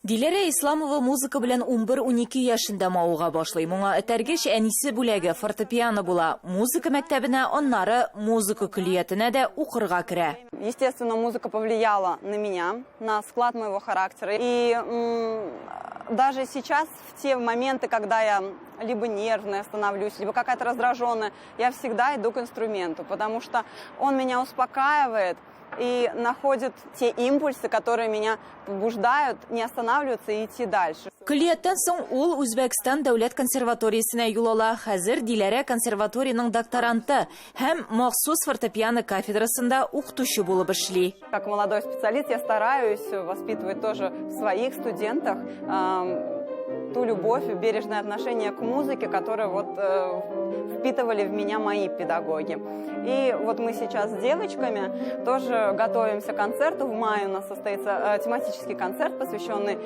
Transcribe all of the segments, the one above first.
Диләрә Исламова музыка белән 11-12 яшендә мавыга башлый. Моңа этәргеч әнисе бүләге фортепиано була. Музыка мәктәбенә, аннары музыка күлиятенә дә укырга керә. Естественно, музыка повлияла на меня, на склад моего характера. И даже сейчас, в те моменты, когда я либо нервная становлюсь, либо какая-то раздраженная, я всегда иду к инструменту, потому что он меня успокаивает и находит те импульсы, которые меня побуждают не останавливаться и идти дальше. Күлияттән соң ул Үзбәкстан дәүләт консерваториясенә юл ала. Хәзер Диләрә консерваторияның докторанты һәм махсус фортепиано кафедрасында укытучы булып эшли. Как молодой специалист я стараюсь воспитывать тоже в своих студентах ту любовь и бережное отношение к музыке, которое впитывали в меня мои педагоги. И вот мы сейчас с девочками тоже готовимся к концерту. В мае у нас состоится тематический концерт, посвященный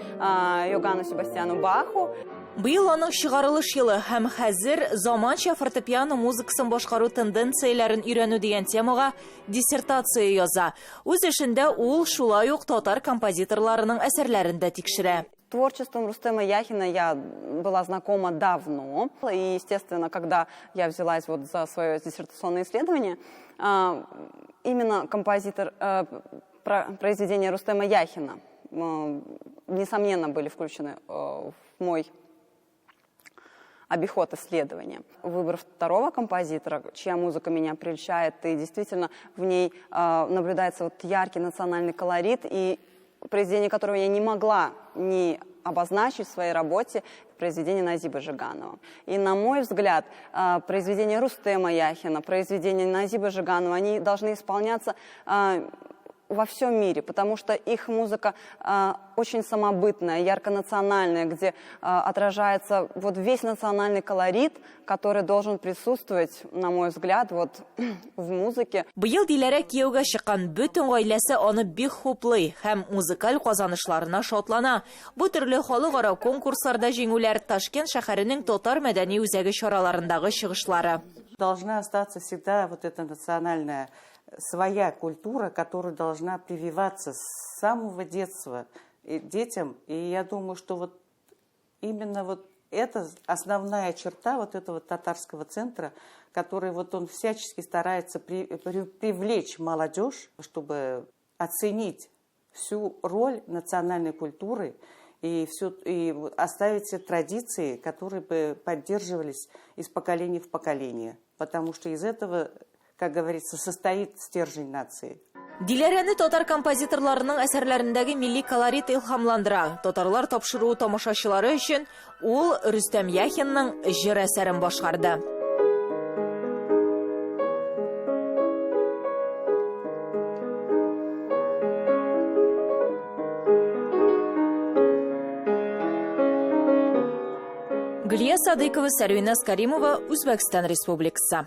Йоганну Себастьяну Баху. Быел аның чыгарылыш елы һәм хәзер заманча фортепиано музыкасын башкару тенденцияләрен өйрәнү дигән темага диссертация яза. Үз эшендә ул шулай ук татар композиторларының әсәрләрен дә тикшерә. Творчеством Рустема Яхина я была знакома давно. И, естественно, когда я взялась за свое диссертационное исследование, именно произведения Рустема Яхина, несомненно, были включены в мой обиход исследования. Выбор второго композитора, чья музыка меня прельщает, и действительно в ней наблюдается яркий национальный колорит, и произведение которого я не могла не обозначить в своей работе, произведение Назиба Жиганова. И, на мой взгляд, произведения Рустема Яхина, произведения Назиба Жиганова, они должны исполняться во всем мире, потому что их музыка очень самобытная, ярко-национальная, где отражается весь национальный колорит, который должен присутствовать, на мой взгляд, в музыке. Быел Диләрә кияүгә чыккан бөтен гаиләсе аны бик хуплый һәм музыкаль казанышларына шатлана. Бу төрле халыкара конкурсларда җиңүләр Ташкент шәһәренең татар мәдәни үзәге чараларындагы чыгышлары. Должна остаться всегда эта национальная своя культура, которая должна прививаться с самого детства детям. И я думаю, что именно это основная черта этого татарского центра, который он всячески старается привлечь молодежь, чтобы оценить всю роль национальной культуры и оставить все традиции, которые бы поддерживались из поколения в поколение. Потому что из этого, как говорится, состоит стержень нации. Диләрәне татар композиторларының әсәрләрендәге милли колорит илһамландыра. Татарлар тапшыруы тамашачылары өчен ул Рөстәм Яхинның җыр әсәрен башкарды. Гөлия Садыкова, Сәрвиназ Каримова, Үзбәкстан Республикасы.